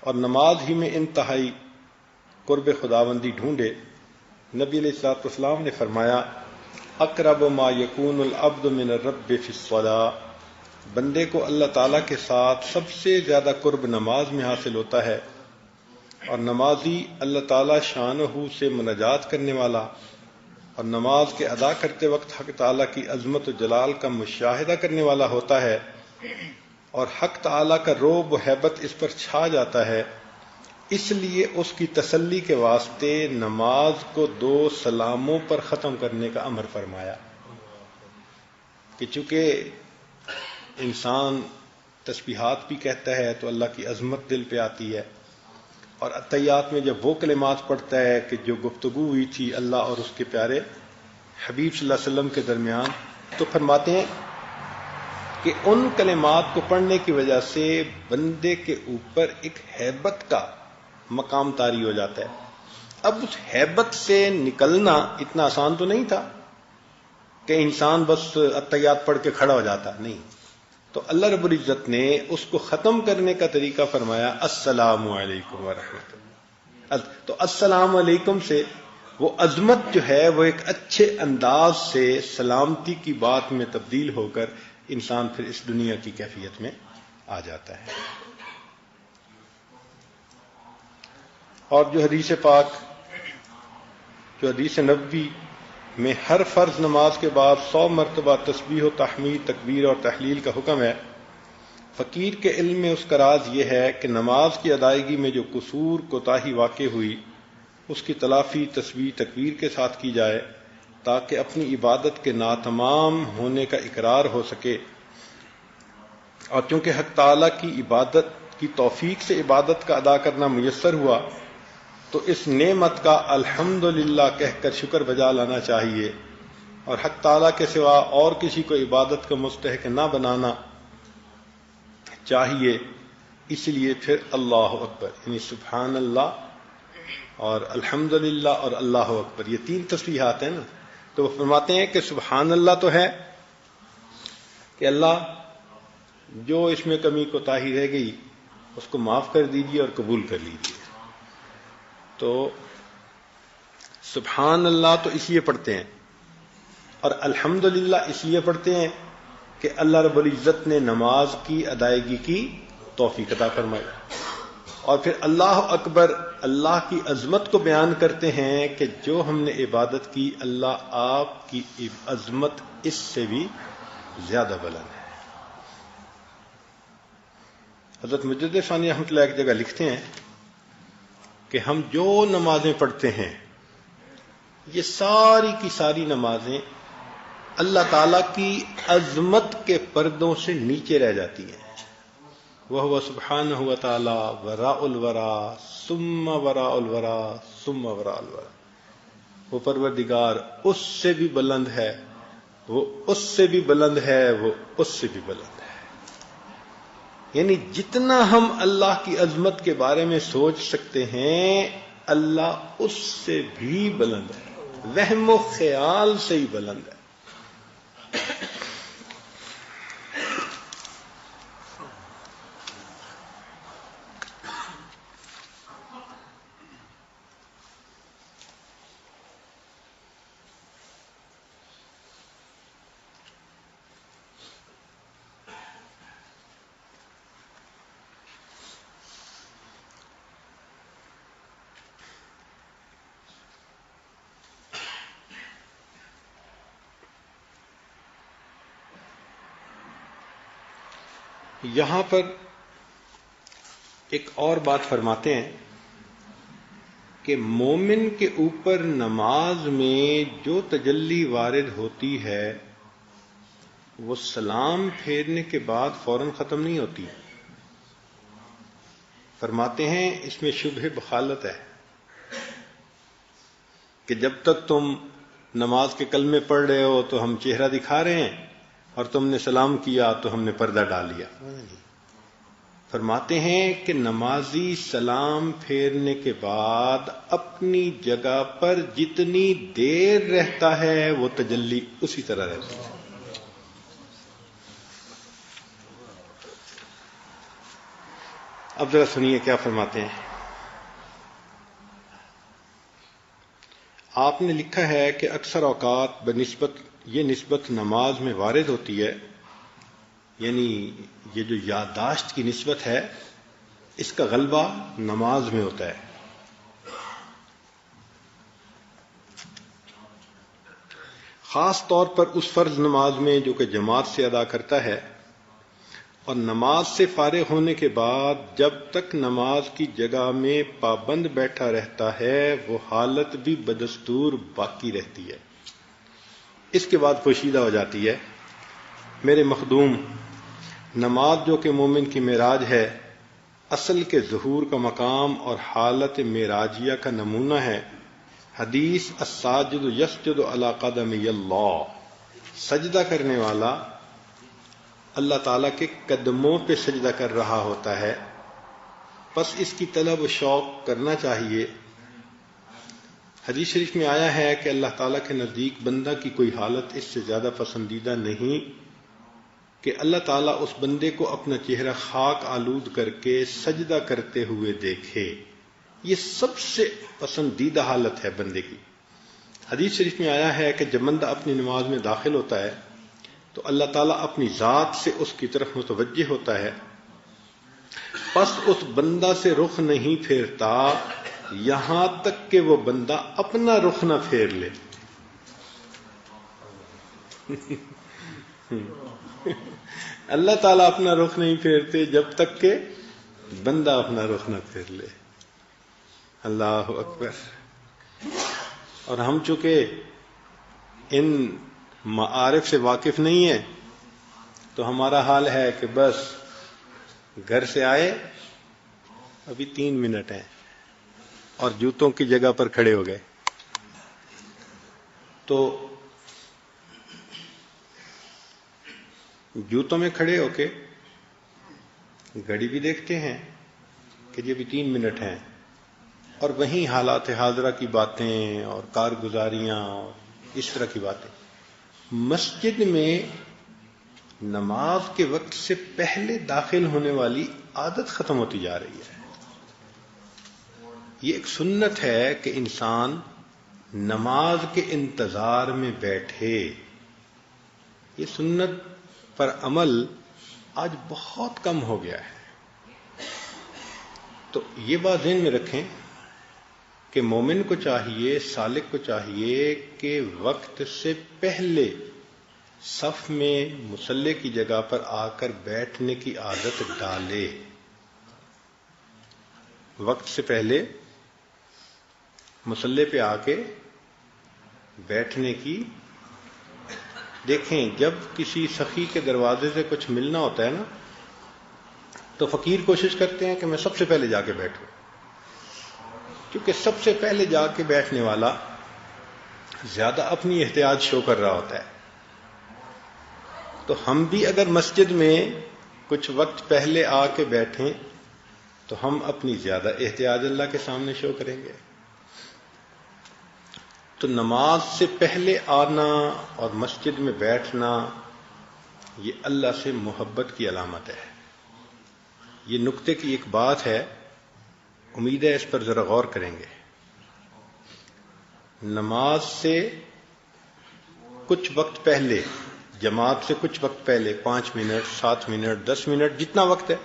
اور نماز ہی میں انتہائی قرب خداوندی ڈھونڈے۔ نبی علیہ الصلوۃ والسلام نے فرمایا اقرب ما یکون العبد من الرب فی الصلاۃ، بندے کو اللہ تعالیٰ کے ساتھ سب سے زیادہ قرب نماز میں حاصل ہوتا ہے، اور نمازی اللہ تعالیٰ شانہ سے مناجات کرنے والا اور نماز کے ادا کرتے وقت حق تعالیٰ کی عظمت و جلال کا مشاہدہ کرنے والا ہوتا ہے، اور حق تعالیٰ کا رعب و ہیبت اس پر چھا جاتا ہے۔ اس لیے اس کی تسلی کے واسطے نماز کو 2 سلاموں پر ختم کرنے کا امر فرمایا، کہ چونکہ انسان تسبیحات بھی کہتا ہے تو اللہ کی عظمت دل پہ آتی ہے، اور اتحیات میں جب وہ کلمات پڑھتا ہے کہ جو گفتگو ہوئی تھی اللہ اور اس کے پیارے حبیب صلی اللہ علیہ وسلم کے درمیان، تو فرماتے ہیں کہ ان کلمات کو پڑھنے کی وجہ سے بندے کے اوپر ایک ہیبت کا مقام طاری ہو جاتا ہے۔ اب اس ہیبت سے نکلنا اتنا آسان تو نہیں تھا کہ انسان بس اتحیات پڑھ کے کھڑا ہو جاتا، نہیں، تو اللہ رب العزت نے اس کو ختم کرنے کا طریقہ فرمایا السلام علیکم ورحمۃ اللہ۔ تو السلام علیکم سے وہ عظمت جو ہے وہ ایک اچھے انداز سے سلامتی کی بات میں تبدیل ہو کر انسان پھر اس دنیا کی کیفیت میں آ جاتا ہے۔ اور جو حدیث پاک، جو حدیث نبوی میں ہر فرض نماز کے بعد 100 مرتبہ تسبیح و تحمید، تکبیر اور تحلیل کا حکم ہے، فقیر کے علم میں اس کا راز یہ ہے کہ نماز کی ادائیگی میں جو قصور کوتاہی واقع ہوئی اس کی تلافی تسبیح تکبیر کے ساتھ کی جائے، تاکہ اپنی عبادت کے ناتمام ہونے کا اقرار ہو سکے، اور چونکہ حق تعالیٰ کی عبادت کی توفیق سے عبادت کا ادا کرنا میسر ہوا تو اس نعمت کا الحمدللہ کہہ کر شکر بجا لانا چاہیے، اور حق تعالیٰ کے سوا اور کسی کو عبادت کا مستحق نہ بنانا چاہیے۔ اس لیے پھر اللہ اکبر یعنی سبحان اللہ اور الحمدللہ اور اللہ اکبر، یہ 3 تسبیحات ہیں نا، تو وہ فرماتے ہیں کہ سبحان اللہ تو ہے کہ اللہ جو اس میں کمی کوتاہی رہ گئی اس کو معاف کر دیجیے اور قبول کر لیجیے۔ تو سبحان اللہ تو اس لیے پڑھتے ہیں، اور الحمدللہ اس لیے پڑھتے ہیں کہ اللہ رب العزت نے نماز کی ادائیگی کی توفیق عطا فرمائی، اور پھر اللہ اکبر اللہ کی عظمت کو بیان کرتے ہیں کہ جو ہم نے عبادت کی اللہ آپ کی عظمت اس سے بھی زیادہ بلند ہے۔ حضرت مجدد ثانی رحمۃ اللہ ایک جگہ لکھتے ہیں کہ ہم جو نمازیں پڑھتے ہیں یہ ساری کی ساری نمازیں اللہ تعالیٰ کی عظمت کے پردوں سے نیچے رہ جاتی ہیں۔ وَهُوَ سُبْحَانَهُ وَتَعَالَى وَرَاءُ الْوَرَى ثُمَّ وَرَاءُ الْوَرَى ثُمَّ وَرَاءُ الْوَرَى، وہ پروردگار اس سے بھی بلند ہے، وہ اس سے بھی بلند ہے، وہ اس سے بھی بلند ہے۔ یعنی جتنا ہم اللہ کی عظمت کے بارے میں سوچ سکتے ہیں اللہ اس سے بھی بلند ہے، وہم و خیال سے ہی بلند ہے۔ یہاں پر ایک اور بات فرماتے ہیں کہ مومن کے اوپر نماز میں جو تجلی وارد ہوتی ہے وہ سلام پھیرنے کے بعد فوراً ختم نہیں ہوتی۔ فرماتے ہیں اس میں شبہ بخالت ہے کہ جب تک تم نماز کے کلمے پڑھ رہے ہو تو ہم چہرہ دکھا رہے ہیں، اور تم نے سلام کیا تو ہم نے پردہ ڈال لیا۔ فرماتے ہیں کہ نمازی سلام پھیرنے کے بعد اپنی جگہ پر جتنی دیر رہتا ہے وہ تجلی اسی طرح رہتی ہے۔ اب ذرا سنیے کیا فرماتے ہیں. آپ نے لکھا ہے کہ اکثر اوقات یہ نسبت نماز میں وارد ہوتی ہے، یعنی یہ جو یادداشت کی نسبت ہے اس کا غلبہ نماز میں ہوتا ہے. خاص طور پر اس فرض نماز میں جو کہ جماعت سے ادا کرتا ہے، اور نماز سے فارغ ہونے کے بعد جب تک نماز کی جگہ میں پابند بیٹھا رہتا ہے وہ حالت بھی بدستور باقی رہتی ہے. اس کے بعد پوشیدہ ہو جاتی ہے. میرے مخدوم، نماز جو کہ مومن کی معراج ہے، اصل کے ظہور کا مقام اور حالت معراجیہ کا نمونہ ہے. حدیث الساجد یسجد علی قدمی اللہ، سجدہ کرنے والا اللہ تعالیٰ کے قدموں پہ سجدہ کر رہا ہوتا ہے، پس اس کی طلب و شوق کرنا چاہیے. حدیث شریف میں آیا ہے کہ اللہ تعالیٰ کے نزدیک بندہ کی کوئی حالت اس سے زیادہ پسندیدہ نہیں کہ اللہ تعالیٰ اس بندے کو اپنا چہرہ خاک آلود کر کے سجدہ کرتے ہوئے دیکھے. یہ سب سے پسندیدہ حالت ہے بندے کی. حدیث شریف میں آیا ہے کہ جب بندہ اپنی نماز میں داخل ہوتا ہے تو اللہ تعالیٰ اپنی ذات سے اس کی طرف متوجہ ہوتا ہے، پس اس بندہ سے رخ نہیں پھیرتا یہاں تک کہ وہ بندہ اپنا رخ نہ پھیر لے. اللہ تعالیٰ اپنا رخ نہیں پھیرتے جب تک کہ بندہ اپنا رخ نہ پھیر لے. اللہ اکبر. اور ہم چونکہ ان معارف سے واقف نہیں ہیں تو ہمارا حال ہے کہ بس گھر سے آئے ابھی 3 منٹ ہیں اور جوتوں کی جگہ پر کھڑے ہو گئے. تو جوتوں میں کھڑے ہو کے گھڑی بھی دیکھتے ہیں کہ یہ بھی 3 منٹ ہیں، اور وہیں حالات حاضرہ کی باتیں اور کارگزاریاں اور اس طرح کی باتیں. مسجد میں نماز کے وقت سے پہلے داخل ہونے والی عادت ختم ہوتی جا رہی ہے. یہ ایک سنت ہے کہ انسان نماز کے انتظار میں بیٹھے. یہ سنت پر عمل آج بہت کم ہو گیا ہے. تو یہ بات ذہن میں رکھیں کہ مومن کو چاہیے، سالک کو چاہیے کہ وقت سے پہلے صف میں مصلی کی جگہ پر آ کر بیٹھنے کی عادت ڈالے. وقت سے پہلے مصلی پہ آ کے بیٹھنے کی. دیکھیں جب کسی سخی کے دروازے سے کچھ ملنا ہوتا ہے نا تو فقیر کوشش کرتے ہیں کہ میں سب سے پہلے جا کے بیٹھوں، کیونکہ سب سے پہلے جا کے بیٹھنے والا زیادہ اپنی احتیاط شو کر رہا ہوتا ہے. تو ہم بھی اگر مسجد میں کچھ وقت پہلے آ کے بیٹھیں تو ہم اپنی زیادہ احتیاط اللہ کے سامنے شو کریں گے. تو نماز سے پہلے آنا اور مسجد میں بیٹھنا یہ اللہ سے محبت کی علامت ہے. یہ نقطے کی ایک بات ہے، امید ہے اس پر ذرا غور کریں گے. نماز سے کچھ وقت پہلے، جماعت سے کچھ وقت پہلے، 5 منٹ 7 منٹ 10 منٹ جتنا وقت ہے،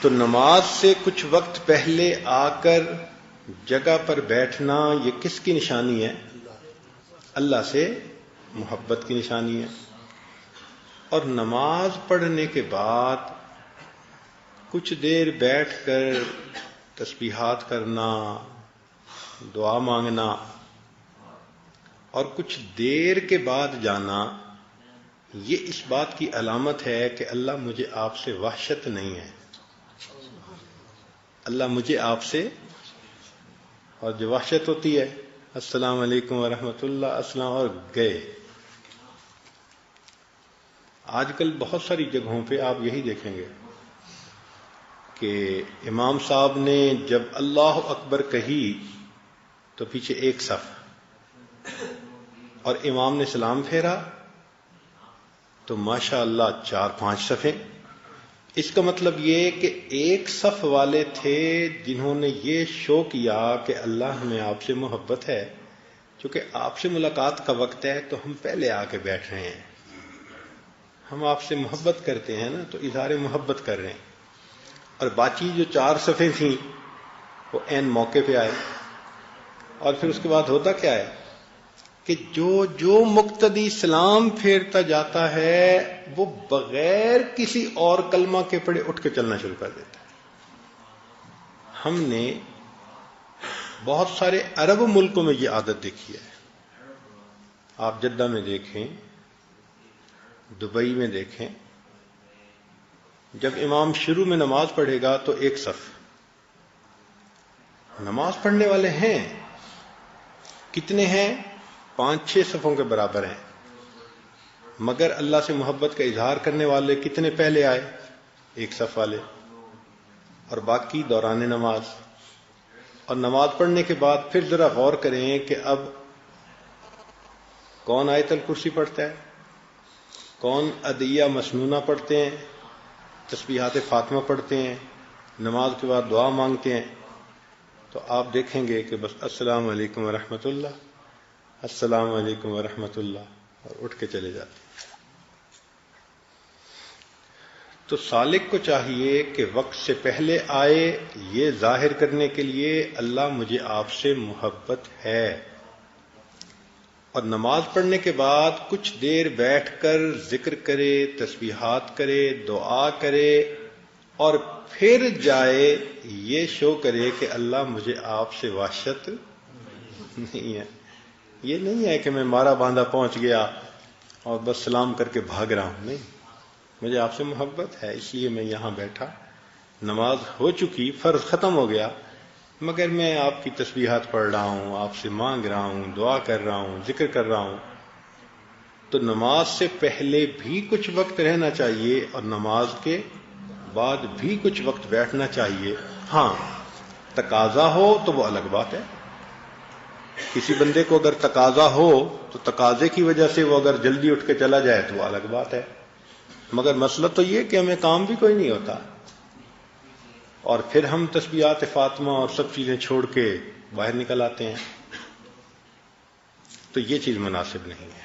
تو نماز سے کچھ وقت پہلے آ کر جگہ پر بیٹھنا یہ کس کی نشانی ہے؟ اللہ سے محبت کی نشانی ہے. اور نماز پڑھنے کے بعد کچھ دیر بیٹھ کر تسبیحات کرنا، دعا مانگنا اور کچھ دیر کے بعد جانا، یہ اس بات کی علامت ہے کہ اللہ مجھے آپ سے وحشت نہیں ہے. اللہ مجھے آپ سے، اور جو وحشت ہوتی ہے السلام علیکم ورحمۃ اللہ، السلام، اور گئے. آج کل بہت ساری جگہوں پہ آپ یہی دیکھیں گے کہ امام صاحب نے جب اللہ اکبر کہی تو پیچھے ایک صف، اور امام نے سلام پھیرا تو ماشاء اللہ 4-5 صفیں. اس کا مطلب یہ کہ ایک صف والے تھے جنہوں نے یہ شو کیا کہ اللہ ہمیں آپ سے محبت ہے، چونکہ آپ سے ملاقات کا وقت ہے تو ہم پہلے آ کے بیٹھ رہے ہیں، ہم آپ سے محبت کرتے ہیں نا، تو اظہار محبت کر رہے ہیں۔ اور باقی جو 4 صفیں تھیں وہ عین موقع پہ آئے۔ اور پھر اس کے بعد ہوتا کیا ہے کہ جو مقتدی سلام پھیرتا جاتا ہے وہ بغیر کسی اور کلمہ کے پڑھے اٹھ کے چلنا شروع کر دیتا ہے۔ ہم نے بہت سارے عرب ملکوں میں یہ عادت دیکھی ہے، آپ جدہ میں دیکھیں، دبئی میں دیکھیں، جب امام شروع میں نماز پڑھے گا تو ایک صف، نماز پڑھنے والے ہیں کتنے ہیں؟ 5-6 صفوں کے برابر ہیں، مگر اللہ سے محبت کا اظہار کرنے والے کتنے پہلے آئے؟ ایک صف والے، اور باقی دوران نماز۔ اور نماز پڑھنے کے بعد پھر ذرا غور کریں کہ اب کون آیت الکرسی پڑھتا ہے، کون ادعیہ مسنونہ پڑھتے ہیں، تسبیحات فاطمہ پڑھتے ہیں، نماز کے بعد دعا مانگتے ہیں، تو آپ دیکھیں گے کہ بس السلام علیکم ورحمۃ اللہ، السلام علیکم ورحمۃ اللہ، اور اٹھ کے چلے جاتے ہیں۔ تو سالک کو چاہیے کہ وقت سے پہلے آئے، یہ ظاہر کرنے کے لیے اللہ مجھے آپ سے محبت ہے، اور نماز پڑھنے کے بعد کچھ دیر بیٹھ کر ذکر کرے، تسبیحات کرے، دعا کرے، اور پھر جائے، یہ شو کرے کہ اللہ مجھے آپ سے وحشت نہیں ہے۔ یہ نہیں ہے کہ میں مارا باندھا پہنچ گیا اور بس سلام کر کے بھاگ رہا ہوں، نہیں، مجھے آپ سے محبت ہے اس لیے میں یہاں بیٹھا، نماز ہو چکی، فرض ختم ہو گیا، مگر میں آپ کی تسبیحات پڑھ رہا ہوں، آپ سے مانگ رہا ہوں، دعا کر رہا ہوں، ذکر کر رہا ہوں۔ تو نماز سے پہلے بھی کچھ وقت رہنا چاہیے اور نماز کے بعد بھی کچھ وقت بیٹھنا چاہیے۔ ہاں، تقاضا ہو تو وہ الگ بات ہے، کسی بندے کو اگر تقاضا ہو تو تقاضے کی وجہ سے وہ اگر جلدی اٹھ کے چلا جائے تو وہ الگ بات ہے، مگر مسئلہ تو یہ کہ ہمیں کام بھی کوئی نہیں ہوتا، اور پھر ہم تسبیحات فاطمہ اور سب چیزیں چھوڑ کے باہر نکل آتے ہیں، تو یہ چیز مناسب نہیں ہے۔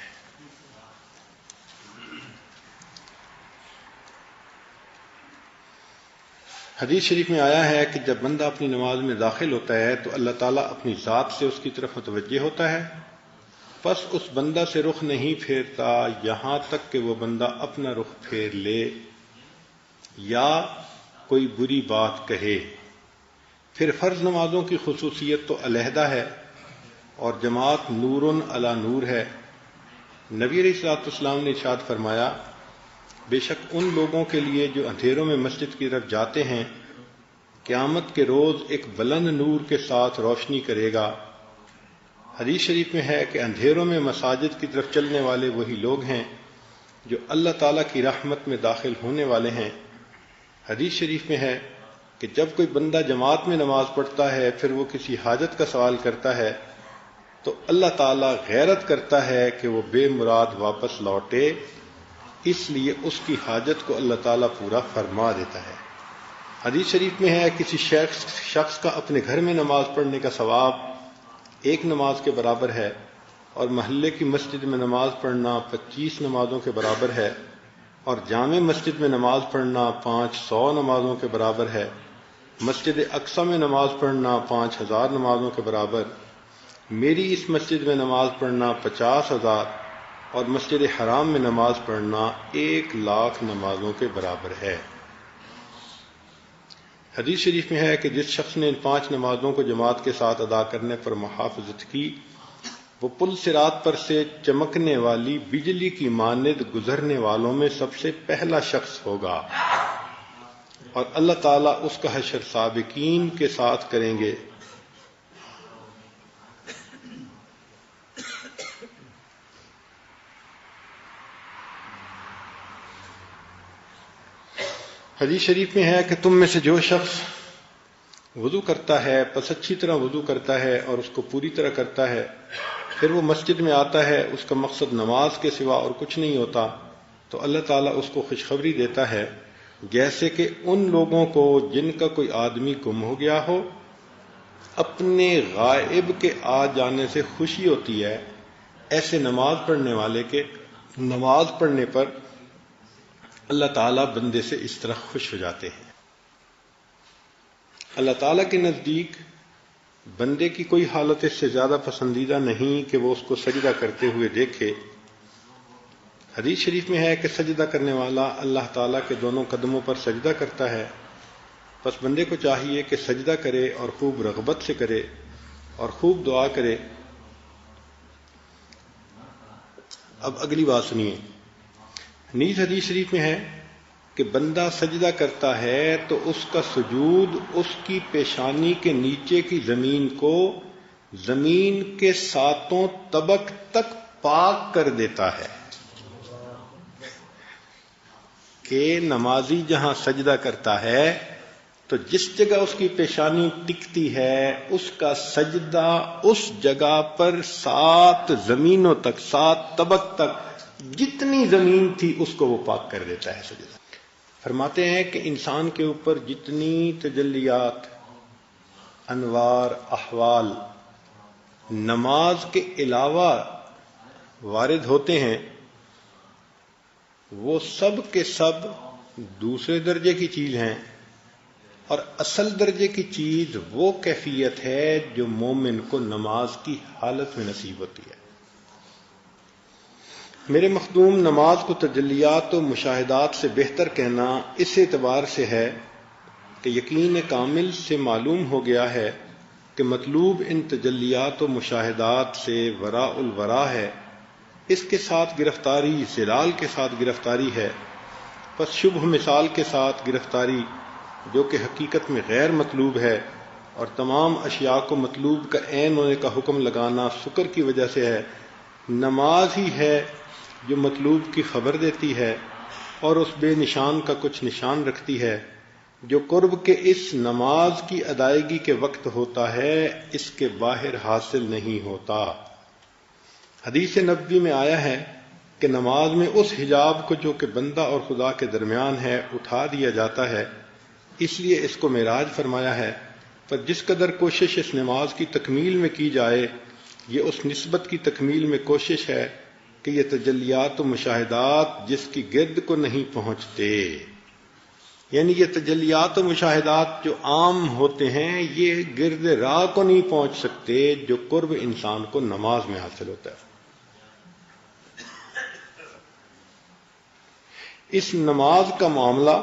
حدیث شریف میں آیا ہے کہ جب بندہ اپنی نماز میں داخل ہوتا ہے تو اللہ تعالیٰ اپنی ذات سے اس کی طرف متوجہ ہوتا ہے، پس اس بندہ سے رخ نہیں پھیرتا یہاں تک کہ وہ بندہ اپنا رخ پھیر لے یا کوئی بری بات کہے۔ پھر فرض نمازوں کی خصوصیت تو علیحدہ ہے، اور جماعت نور علی نور ہے۔ نبی علیہ الصلوۃ والسلام نے ارشاد فرمایا، بے شک ان لوگوں کے لیے جو اندھیروں میں مسجد کی طرف جاتے ہیں، قیامت کے روز ایک بلند نور کے ساتھ روشنی کرے گا۔ حدیث شریف میں ہے کہ اندھیروں میں مساجد کی طرف چلنے والے وہی لوگ ہیں جو اللہ تعالیٰ کی رحمت میں داخل ہونے والے ہیں۔ حدیث شریف میں ہے کہ جب کوئی بندہ جماعت میں نماز پڑھتا ہے پھر وہ کسی حاجت کا سوال کرتا ہے تو اللہ تعالیٰ غیرت کرتا ہے کہ وہ بے مراد واپس لوٹے، اس لیے اس کی حاجت کو اللہ تعالیٰ پورا فرما دیتا ہے۔ حدیث شریف میں ہے کسی شخص کا اپنے گھر میں نماز پڑھنے کا ثواب 1 نماز کے برابر ہے، اور محلے کی مسجد میں نماز پڑھنا 25 نمازوں کے برابر ہے، اور جامع مسجد میں نماز پڑھنا 500 نمازوں کے برابر ہے، مسجد اقصی میں نماز پڑھنا 5000 نمازوں کے برابر، میری اس مسجد میں نماز پڑھنا 50,000، اور مسجد حرام میں نماز پڑھنا 1,00,000 نمازوں کے برابر ہے۔ حدیث شریف میں ہے کہ جس شخص نے ان 5 نمازوں کو جماعت کے ساتھ ادا کرنے پر محافظت کی، وہ پل صراط پر سے چمکنے والی بجلی کی مانند گزرنے والوں میں سب سے پہلا شخص ہوگا، اور اللہ تعالیٰ اس کا حشر سابقین کے ساتھ کریں گے۔ حدیث شریف میں ہے کہ تم میں سے جو شخص وضو کرتا ہے پس اچھی طرح وضو کرتا ہے اور اس کو پوری طرح کرتا ہے، پھر وہ مسجد میں آتا ہے، اس کا مقصد نماز کے سوا اور کچھ نہیں ہوتا، تو اللہ تعالیٰ اس کو خوشخبری دیتا ہے، جیسے کہ ان لوگوں کو جن کا کوئی آدمی گم ہو گیا ہو اپنے غائب کے آ جانے سے خوشی ہوتی ہے، ایسے نماز پڑھنے والے کے نماز پڑھنے پر اللہ تعالیٰ بندے سے اس طرح خوش ہو جاتے ہیں۔ اللہ تعالیٰ کے نزدیک بندے کی کوئی حالت اس سے زیادہ پسندیدہ نہیں کہ وہ اس کو سجدہ کرتے ہوئے دیکھے۔ حدیث شریف میں ہے کہ سجدہ کرنے والا اللہ تعالیٰ کے دونوں قدموں پر سجدہ کرتا ہے، پس بندے کو چاہیے کہ سجدہ کرے اور خوب رغبت سے کرے اور خوب دعا کرے۔ اب اگلی بات سنیے، نیز حدیث شریف میں ہے کہ بندہ سجدہ کرتا ہے تو اس کا سجود اس کی پیشانی کے نیچے کی زمین کو زمین کے 7 طبق تک پاک کر دیتا ہے، کہ نمازی جہاں سجدہ کرتا ہے تو جس جگہ اس کی پیشانی ٹکتی ہے اس کا سجدہ اس جگہ پر 7 زمینوں تک، 7 طبق تک جتنی زمین تھی اس کو وہ پاک کر دیتا ہے سجدہ۔ فرماتے ہیں کہ انسان کے اوپر جتنی تجلیات، انوار، احوال نماز کے علاوہ وارد ہوتے ہیں وہ سب کے سب دوسرے درجے کی چیز ہیں، اور اصل درجے کی چیز وہ کیفیت ہے جو مومن کو نماز کی حالت میں نصیب ہوتی ہے۔ میرے مخدوم، نماز کو تجلیات و مشاہدات سے بہتر کہنا اس اعتبار سے ہے کہ یقین کامل سے معلوم ہو گیا ہے کہ مطلوب ان تجلیات و مشاہدات سے وراء الورا ہے، اس کے ساتھ گرفتاری زلال کے ساتھ گرفتاری ہے، پس شبہ مثال کے ساتھ گرفتاری جو کہ حقیقت میں غیر مطلوب ہے، اور تمام اشیاء کو مطلوب کا عین ہونے کا حکم لگانا شکر کی وجہ سے ہے۔ نماز ہی ہے جو مطلوب کی خبر دیتی ہے اور اس بے نشان کا کچھ نشان رکھتی ہے جو قرب کے اس نماز کی ادائیگی کے وقت ہوتا ہے، اس کے باہر حاصل نہیں ہوتا۔ حدیث نبوی میں آیا ہے کہ نماز میں اس حجاب کو جو کہ بندہ اور خدا کے درمیان ہے اٹھا دیا جاتا ہے، اس لیے اس کو معراج فرمایا ہے۔ پر جس قدر کوشش اس نماز کی تکمیل میں کی جائے، یہ اس نسبت کی تکمیل میں کوشش ہے کہ یہ تجلیات و مشاہدات جس کی گرد کو نہیں پہنچتے، یعنی یہ تجلیات و مشاہدات جو عام ہوتے ہیں یہ گرد راہ کو نہیں پہنچ سکتے جو قرب انسان کو نماز میں حاصل ہوتا ہے۔ اس نماز کا معاملہ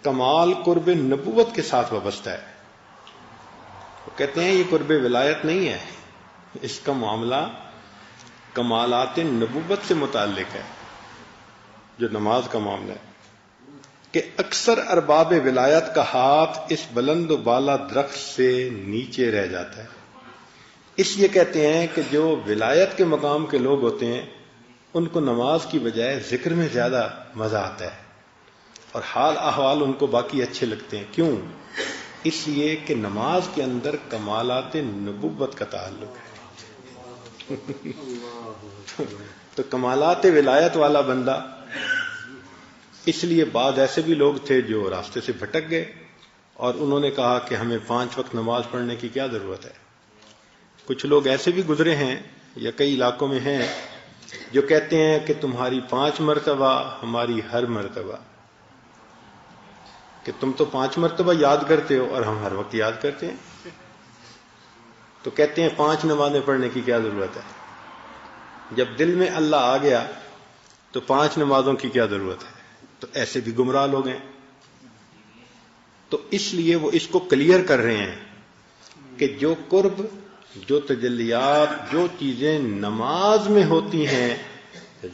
کمال قرب نبوت کے ساتھ وابستہ ہے۔ وہ کہتے ہیں یہ قرب ولایت نہیں ہے، اس کا معاملہ کمالات نبوت سے متعلق ہے، جو نماز کا معاملہ ہے کہ اکثر ارباب ولایت کا ہاتھ اس بلند و بالا درخت سے نیچے رہ جاتا ہے۔ اس لیے کہتے ہیں کہ جو ولایت کے مقام کے لوگ ہوتے ہیں ان کو نماز کی بجائے ذکر میں زیادہ مزہ آتا ہے، اور حال احوال ان کو باقی اچھے لگتے ہیں۔ کیوں؟ اس لیے کہ نماز کے اندر کمالات نبوت کا تعلق ہے۔ تو کمالات ولایت والا بندہ، اس لیے بعض ایسے بھی لوگ تھے جو راستے سے بھٹک گئے اور انہوں نے کہا کہ ہمیں 5 وقت نماز پڑھنے کی کیا ضرورت ہے۔ کچھ لوگ ایسے بھی گزرے ہیں یا کئی علاقوں میں ہیں جو کہتے ہیں کہ تمہاری 5 مرتبہ ہماری ہر مرتبہ، کہ تم تو 5 مرتبہ یاد کرتے ہو اور ہم ہر وقت یاد کرتے ہیں، تو کہتے ہیں 5 نمازیں پڑھنے کی کیا ضرورت ہے۔ جب دل میں اللہ آ گیا تو 5 نمازوں کی کیا ضرورت ہے؟ تو ایسے بھی گمراہ لوگ ہیں۔ تو اس لیے وہ اس کو کلیئر کر رہے ہیں کہ جو قرب، جو تجلیات، جو چیزیں نماز میں ہوتی ہیں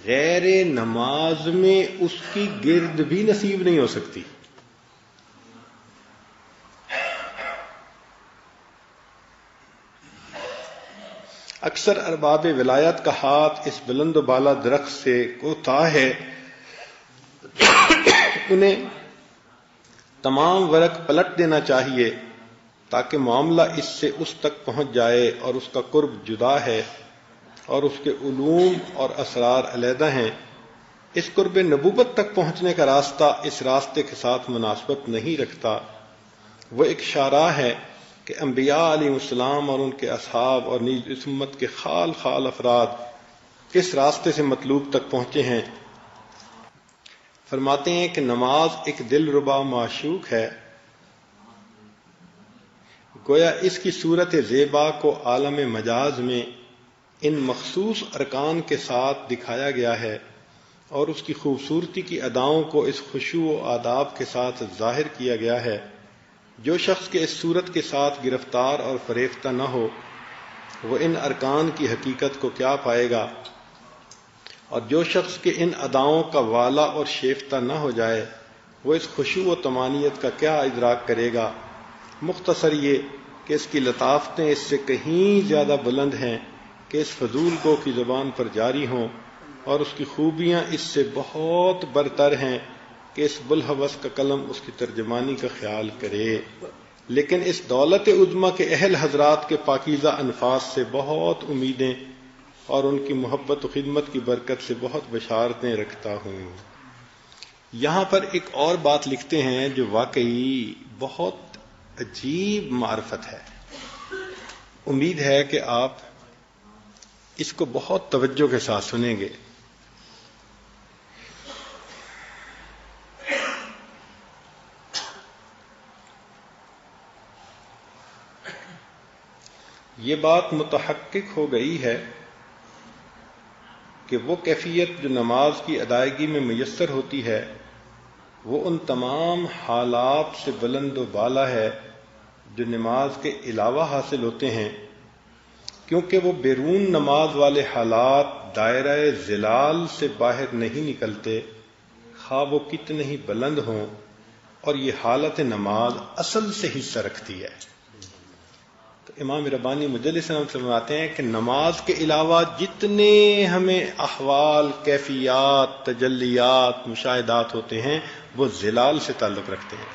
غیر نماز میں اس کی گرد بھی نصیب نہیں ہو سکتی۔ اکثر ارباب ولایت کا ہاتھ اس بلند و بالا درخت سے کوتا ہے، انہیں تمام ورق پلٹ دینا چاہیے تاکہ معاملہ اس سے اس تک پہنچ جائے، اور اس کا قرب جدا ہے اور اس کے علوم اور اسرار علیحدہ ہیں۔ اس قرب نبوت تک پہنچنے کا راستہ اس راستے کے ساتھ مناسبت نہیں رکھتا، وہ ایک شاہراہ ہے کہ انبیاء علیہ السلام اور ان کے اصحاب اور نیز اس امت کے خال خال افراد کس راستے سے مطلوب تک پہنچے ہیں۔ فرماتے ہیں کہ نماز ایک دل ربا معشوق ہے، گویا اس کی صورت زیبا کو عالم مجاز میں ان مخصوص ارکان کے ساتھ دکھایا گیا ہے، اور اس کی خوبصورتی کی اداؤں کو اس خشوع و آداب کے ساتھ ظاہر کیا گیا ہے۔ جو شخص کے اس صورت کے ساتھ گرفتار اور فریفتہ نہ ہو، وہ ان ارکان کی حقیقت کو کیا پائے گا، اور جو شخص کے ان اداؤں کا والا اور شیفتہ نہ ہو جائے، وہ اس خشوع و طمانیت کا کیا ادراک کرے گا۔ مختصر یہ کہ اس کی لطافتیں اس سے کہیں زیادہ بلند ہیں کہ اس فضول گو کی زبان پر جاری ہوں، اور اس کی خوبیاں اس سے بہت برتر ہیں کہ اس بلحوث کا قلم اس کی ترجمانی کا خیال کرے، لیکن اس دولت عظمیٰ کے اہل حضرات کے پاکیزہ انفاس سے بہت امیدیں اور ان کی محبت و خدمت کی برکت سے بہت بشارتیں رکھتا ہوں۔ یہاں پر ایک اور بات لکھتے ہیں جو واقعی بہت عجیب معرفت ہے، امید ہے کہ آپ اس کو بہت توجہ کے ساتھ سنیں گے۔ یہ بات متحقق ہو گئی ہے کہ وہ کیفیت جو نماز کی ادائیگی میں میسر ہوتی ہے، وہ ان تمام حالات سے بلند و بالا ہے جو نماز کے علاوہ حاصل ہوتے ہیں، کیونکہ وہ بیرون نماز والے حالات دائرہ ظلال سے باہر نہیں نکلتے، خواہ وہ کتنے ہی بلند ہوں، اور یہ حالت نماز اصل سے حصہ رکھتی ہے۔ تو امام ربانی مجلس فرماتے ہیں کہ نماز کے علاوہ جتنے ہمیں احوال، کیفیات، تجلیات، مشاہدات ہوتے ہیں، وہ ظلال سے تعلق رکھتے ہیں۔